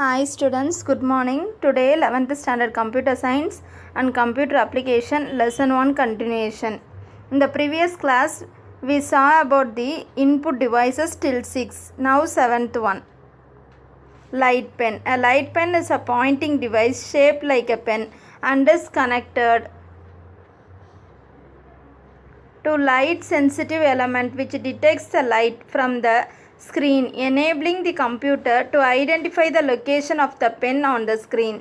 Hi students, good morning. Today 11th standard computer science and computer application lesson 1 continuation. In the previous class we saw about the input devices till 6. Now 7th one. Light pen. A light pen is a pointing device shaped like a pen and is connected to light sensitive element which detects the light from the screen, enabling the computer to identify the location of the pen on the screen.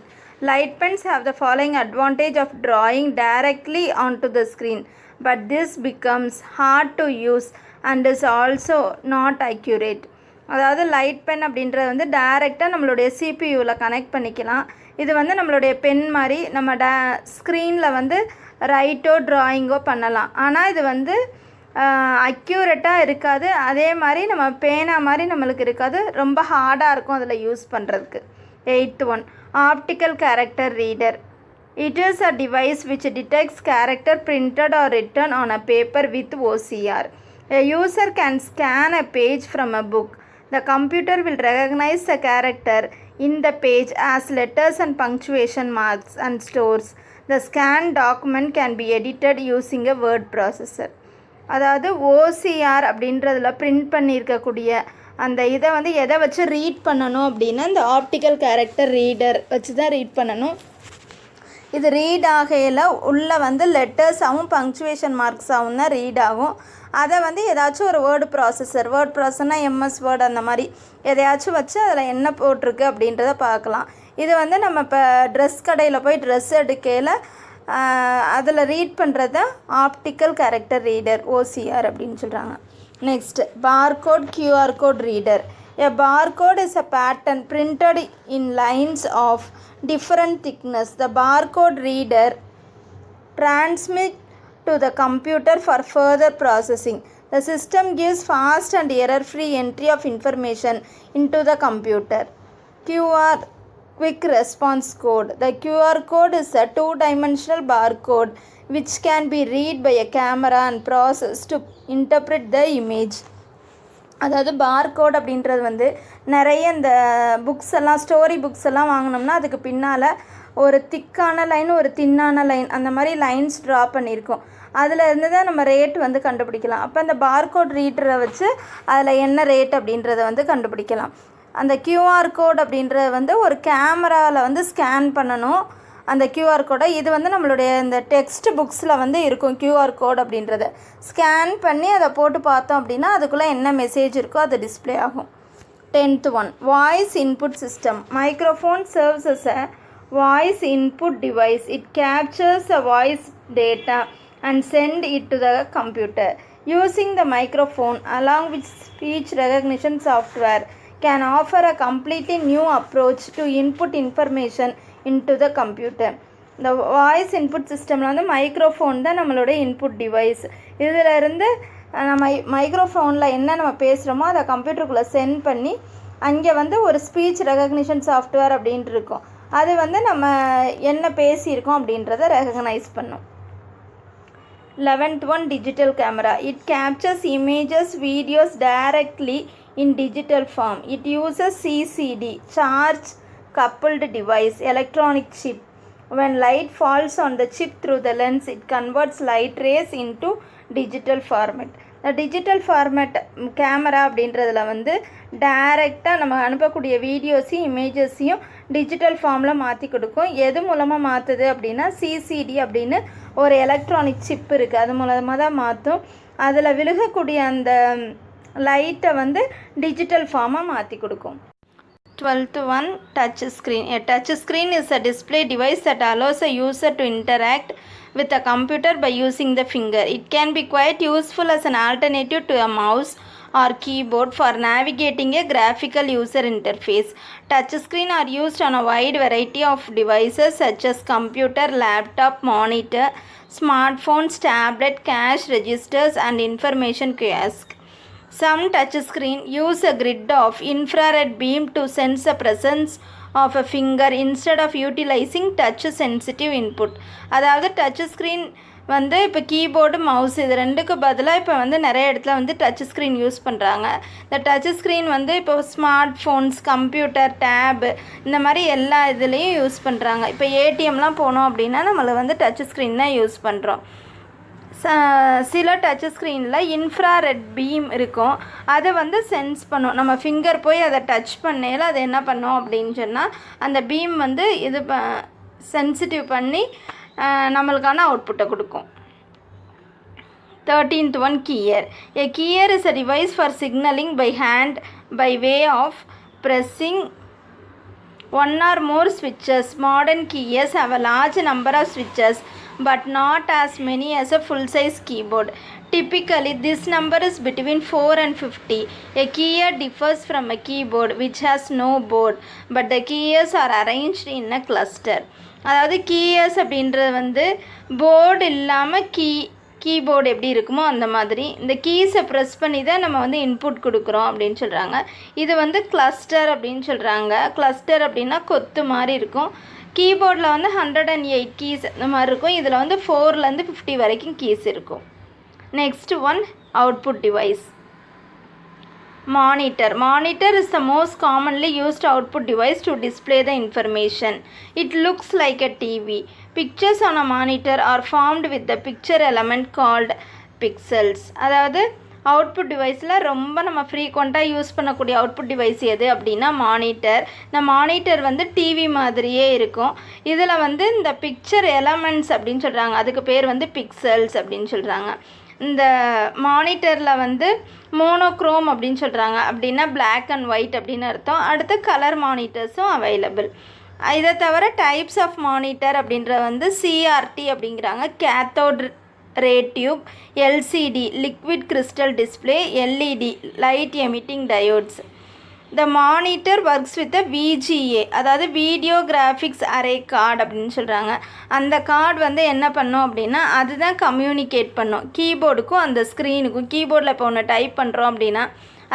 Light pens have the following advantage of drawing directly onto the screen, but this becomes hard to use and is also not accurate. அதாவது light pen அப்படின்றது வந்து டைரெக்டாக நம்மளுடைய சிபியூவில் connect பண்ணிக்கலாம். இது வந்து நம்மளுடைய pen மாதிரி நம்ம ஸ்க்ரீனில் வந்து ரைட்டோ ட்ராயிங்கோ பண்ணலாம். ஆனால் இது வந்து அக்யூரேட்டாக இருக்காது. அதே மாதிரி நம்ம பேனா மாதிரி நம்மளுக்கு இருக்காது. ரொம்ப ஹார்டாக இருக்கும் அதில் யூஸ் பண்ணுறதுக்கு. 8th one, optical character reader. It is a device which detects character printed or written on a paper with OCR. A user can scan a page from a book. The computer will recognize the character in the page as letters and punctuation marks and stores. The scanned document can be edited using a word processor. அதாவது OCR அப்படின்றதில் print பண்ணியிருக்கக்கூடிய அந்த இதை வந்து எதை வச்சு read பண்ணணும் அப்படின்னா இந்த ஆப்டிக்கல் கேரக்டர் ரீடர் வச்சு தான் ரீட் பண்ணணும். இது ரீட் ஆகையில் உள்ளே வந்து லெட்டர்ஸாகவும் பங்க்சுவேஷன் மார்க்ஸாகவும் தான் ரீட் ஆகும். அதை வந்து ஏதாச்சும் ஒரு வேர்டு ப்ராசஸர்னால் எம்எஸ் வேர்டு அந்த மாதிரி எதையாச்சும் வச்சு அதில் என்ன போட்டிருக்கு அப்படின்றத பார்க்கலாம். இது வந்து நம்ம இப்போ ட்ரெஸ் கடையில் போய் ட்ரெஸ் எடுக்கையில் அதில் ரீட் பண்ணுறது தான் ஆப்டிக்கல் கேரக்டர் ரீடர் ஓசிஆர் அப்படின்னு சொல்கிறாங்க. Next barcode QR code reader. A barcode is a pattern printed in lines of different thickness. The barcode reader transmits to the computer for further processing. The system gives fast and error-free entry of information into the computer. QR Quick Response Code. The QR code is a two-dimensional barcode which can be read by a camera and processed to interpret the image. அதாவது barcode அப்படின்றது வந்து நிறைய இந்த books எல்லாம் story books எல்லாம் வாங்கினோம்னா அதுக்கு பின்னால் ஒரு திக்கான லைன் ஒரு தின்னான லைன் அந்த மாதிரி லைன்ஸ் ட்ரா பண்ணியிருக்கோம். அதில் இருந்து தான் நம்ம ரேட் வந்து கண்டுபிடிக்கலாம். அப்போ அந்த பார்கோட் ரீடரை வச்சு அதில் என்ன ரேட் அப்படின்றத வந்து கண்டுபிடிக்கலாம். அந்த கியூஆர் கோட் அப்படின்றது வந்து ஒரு கேமராவில் வந்து ஸ்கேன் பண்ணணும் அந்த கியூஆர் கோடை. இது வந்து நம்மளுடைய இந்த டெக்ஸ்ட் புக்ஸில் வந்து இருக்கும் கியூஆர் கோட் அப்படின்றத ஸ்கேன் பண்ணி அதை போட்டு பார்த்தோம் அப்படின்னா அதுக்குள்ளே என்ன மெசேஜ் இருக்கோ அது டிஸ்பிளே ஆகும். 10th one, voice input system. Microphone serves as a voice input device. It captures a voice data and send it to the computer. Using the microphone along with speech recognition software can offer a completely new approach to input information into the computer. இந்த voice input சிஸ்டமில் வந்து microphone தான் நம்மளோட input device. இதில் இருந்து நம்ம மைக்ரோஃபோனில் என்ன நம்ம பேசுகிறோமோ அதை கம்ப்யூட்டருக்குள்ளே சென்ட் பண்ணி அங்கே வந்து ஒரு ஸ்பீச் ரெகக்னிஷன் சாஃப்ட்வேர் அப்படின்ட்டு இருக்கும். அது வந்து நம்ம என்ன பேசியிருக்கோம் அப்படின்றத ரெகக்னைஸ் பண்ணும். 11th one, digital camera. It captures images, videos directly in digital form. It uses CCD, charge coupled device, electronic chip. When light falls on the chip through the lens, it converts light rays into digital format. The digital format camera அப்படின்றதில் வந்து டைரெக்டாக நம்ம அனுப்பக்கூடிய வீடியோஸையும் இமேஜஸையும் digital ஃபார்மில் மாற்றி கொடுக்கும். எது மூலமாக மாற்றுது அப்படின்னா சிசிடி அப்படின்னு ஒரு எலக்ட்ரானிக் சிப் இருக்குது, அது மூலமாக தான் மாற்றும். அதில் விழுகக்கூடிய அந்த லைட்டை வந்து டிஜிட்டல் ஃபார்மாக மாற்றி கொடுக்கும். 12th one, touch screen. A touch screen is a display device that allows a user to interact with a computer by using the finger. It can be quite useful as an alternative to a mouse or keyboard for navigating a graphical user interface. Touch screen are used on a wide variety of devices such as computer, laptop, monitor, smartphones, tablet, cash registers and information kiosk. Some touchscreen use a grid of infrared beam to sense the presence of a finger instead of utilizing touch sensitive input. அதாவது touch screen வந்து இப்போ keyboard mouse இது ரெண்டுக்கு பதிலாக இப்போ வந்து நிறைய இடத்துல வந்து டச் ஸ்க்ரீன் யூஸ் பண்ணுறாங்க. இந்த டச் ஸ்க்ரீன் வந்து இப்போ ஸ்மார்ட் ஃபோன்ஸ், கம்ப்யூட்டர், டேபு இந்த மாதிரி எல்லா இதுலேயும் யூஸ் பண்ணுறாங்க. இப்போ ஏடிஎம்லாம் போனோம் அப்படின்னா நம்மளை வந்து டச் ஸ்க்ரீன் தான் யூஸ் பண்ணுறோம். சில டச் ஸ்க்ரீனில் இன்ஃப்ராரெட் பீம் இருக்கும், அதை வந்து சென்ஸ் பண்ணும். நம்ம ஃபிங்கர் போய் அதை டச் பண்ணையில் அது என்ன பண்ணோம் அப்படின்னு சொன்னால் அந்த பீம் வந்து இது சென்சிட்டிவ் பண்ணி நம்மளுக்கான அவுட்புட்டை கொடுக்கும். 13th one, keyer. A keyer is a device for signaling by hand by way of pressing one or more switches. Modern keyers have a large number of switches but not as many as a full-size keyboard. Typically, this number is between 4 and 50. A keyer differs from a keyboard which has no board, but the keys are arranged in a cluster. அதாவது கீயர்ஸ் அப்படின்றது வந்து board இல்லாமல் keyboard எப்படி இருக்குமோ அந்த மாதிரி இந்த கீஸை press பண்ணி தான் நம்ம வந்து இன்புட் கொடுக்குறோம் அப்படின்னு சொல்கிறாங்க. இது வந்து கிளஸ்டர் அப்படின்னு சொல்கிறாங்க. கிளஸ்டர் அப்படின்னா கொத்து மாதிரி இருக்கும். கீபோர்டில் வந்து 108 கீஸ் இந்த மாதிரி இருக்கும். இதில் வந்து 4லேருந்து 50 வரைக்கும் கீஸ் இருக்கும். Next one, output device. Monitor. Monitor is the most commonly used output device to display the information. It looks like a TV. Pictures on a monitor are formed with the picture element called pixels. அதாவது output டிவைஸில் ரொம்ப நம்ம ஃப்ரீக்வெண்ட்டாக use பண்ணக்கூடிய output device எது அப்படின்னா monitor. இந்த monitor வந்து TV மாதிரியே இருக்கும். இதில் வந்து இந்த பிக்சர் எலமெண்ட்ஸ் அப்படின்னு சொல்கிறாங்க, அதுக்கு பேர் வந்து பிக்சல்ஸ் அப்படின்னு சொல்கிறாங்க. இந்த மானிட்டரில் வந்து மோனோக்ரோம் அப்படின்னு சொல்கிறாங்க, அப்படின்னா பிளாக் அண்ட் ஒயிட் அப்படின்னு அர்த்தம். அடுத்து கலர் மானிட்டர்ஸும் அவைலபிள். இதை தவிர டைப்ஸ் ஆஃப் மானிட்டர் அப்படின்ற வந்து சிஆர்டி அப்படிங்கிறாங்க, cathode ray tube, LCD liquid crystal display, LED light emitting diodes. The monitor works with a VGA, அதாவது வீடியோ கிராஃபிக்ஸ் அரே கார்டு அப்படின்னு சொல்கிறாங்க. அந்த கார்டு வந்து என்ன பண்ணும் அப்படின்னா அதுதான் கம்யூனிகேட் பண்ணும் கீபோர்டுக்கும் அந்த ஸ்க்ரீனுக்கும். கீபோர்டில் இப்போ ஒன்று டைப் பண்ணுறோம் அப்படின்னா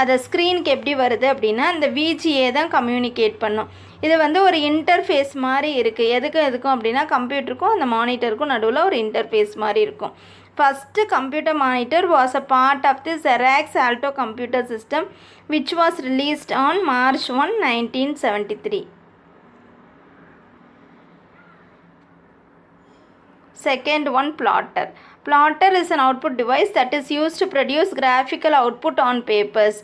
அதை ஸ்க்ரீனுக்கு எப்படி வருது அப்படின்னா அந்த VGA தான் கம்யூனிகேட் பண்ணும். இது வந்து ஒரு இன்டர்ஃபேஸ் மாதிரி இருக்குது. எதுக்கும் அப்படின்னா கம்ப்யூட்டருக்கும் அந்த மானிட்டருக்கும் நடுவில் ஒரு இன்டர்ஃபேஸ் மாதிரி இருக்கும். First computer monitor was a part of the Xerox Alto computer system which was released on March 1, 1973. Second one, plotter. Plotter is an output device that is used to produce graphical output on papers.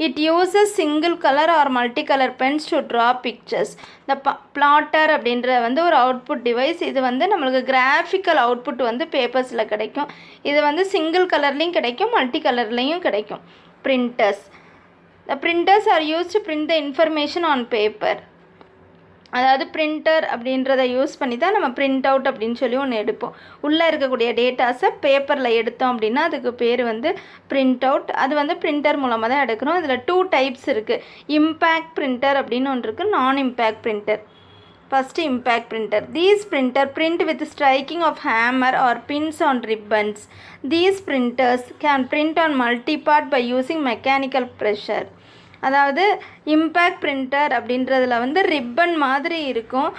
It uses single color or multicolor pens to draw pictures. The plotter அப்படின்ற வந்து ஒரு output device. இது வந்து நம்மளுக்கு graphical output வந்து பேப்பர்ஸில் கிடைக்கும். இது வந்து சிங்கிள் கலர்லேயும் கிடைக்கும், மல்டி கலர்லேயும் கிடைக்கும். Printers. The printers are used to print the information on paper. அதாவது பிரிண்டர் அப்படின்றத யூஸ் பண்ணி தான் நம்ம பிரிண்ட் அவுட் அப்படின்னு சொல்லி ஒன்று எடுப்போம். உள்ளே இருக்கக்கூடிய டேட்டாஸை பேப்பரில் எடுத்தோம் அப்படின்னா அதுக்கு பேர் வந்து பிரிண்ட் அவுட். அது வந்து பிரிண்டர் மூலமாக தான் எடுக்கிறோம். இதில் 2 டைப்ஸ் இருக்குது. இம்பேக்ட் பிரிண்டர் அப்படின்னு ஒன்று இருக்குது, நான் impact printer. First impact printer. These printer print with striking of hammer or pins on ribbons. These printers can print on multipart by using mechanical pressure. அதாவது இம்பேக்ட் பிரிண்டர் அப்படின்றதில் வந்து ribbon மாதிரி இருக்கும்.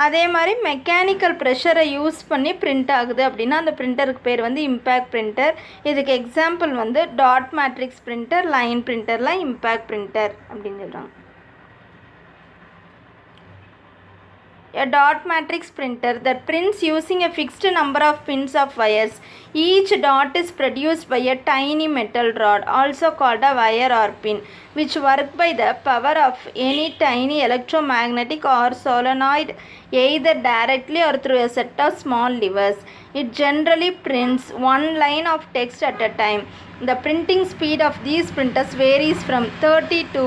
அதே மாதிரி மெக்கானிக்கல் ப்ரெஷரை யூஸ் பண்ணி print ஆகுது அப்படின்னா அந்த பிரிண்டருக்கு பேர் வந்து இம்பேக்ட் பிரிண்டர். இதுக்கு எக்ஸாம்பிள் வந்து டாட் மேட்ரிக்ஸ் பிரிண்டர், லைன் பிரிண்டர்லாம் இம்பேக்ட் பிரிண்டர் அப்படின்னு சொல்கிறாங்க. A dot matrix printer that prints using a fixed number of pins of wires. Each dot is produced by a tiny metal rod, also called a wire or pin, which work by the power of any tiny electromagnetic or solenoid, either directly or through a set of small levers. It generally prints one line of text at a time. The printing speed of these printers varies from 30 to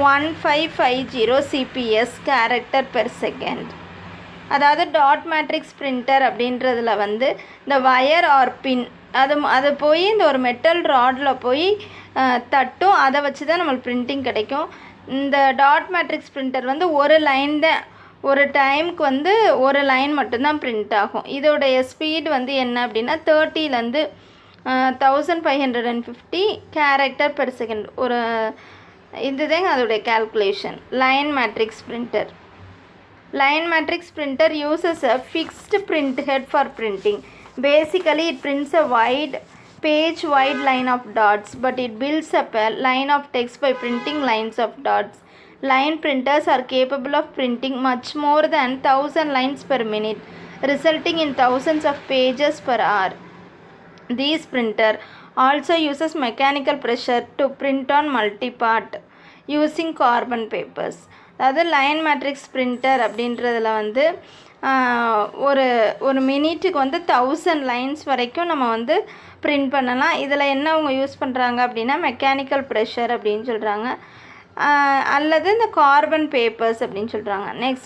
1550 CPS character per second. அதாவது dot matrix printer அப்படின்றதில் வந்து இந்த wire R பின் அது போய் இந்த ஒரு metal ராடில் போய் தட்டும், அதை வச்சு தான் நம்மளுக்கு பிரிண்டிங் கிடைக்கும். இந்த டாட் மேட்ரிக்ஸ் பிரிண்டர் வந்து ஒரு லைன் தான், ஒரு டைமுக்கு வந்து ஒரு லைன் மட்டும்தான் பிரிண்ட் ஆகும். இதோடைய ஸ்பீடு வந்து என்ன அப்படின்னா 30லேருந்து 1550 கேரக்டர் பெர் செகண்ட். ஒரு இதுதாங்க அதோடைய calculation. Line matrix printer. Line matrix printer uses a fixed print head for printing. Basically, it prints a wide line of dots, but it builds up a line of text by printing lines of dots. Line printers are capable of printing much more than 1000 lines per minute, resulting in thousands of pages per hour. This printer also uses mechanical pressure to print on multipart using carbon papers. அதாவது line matrix printer அப்படின்றதில் வந்து ஒரு மினிட்டுக்கு வந்து 1000 lines வரைக்கும் நம்ம வந்து print பண்ணலாம். இதில் என்ன அவங்க யூஸ் பண்ணுறாங்க அப்படின்னா மெக்கானிக்கல் ப்ரெஷர் அப்படின்னு சொல்கிறாங்க, அல்லது இந்த கார்பன் பேப்பர்ஸ் அப்படின்னு சொல்கிறாங்க. நெக்ஸ்ட்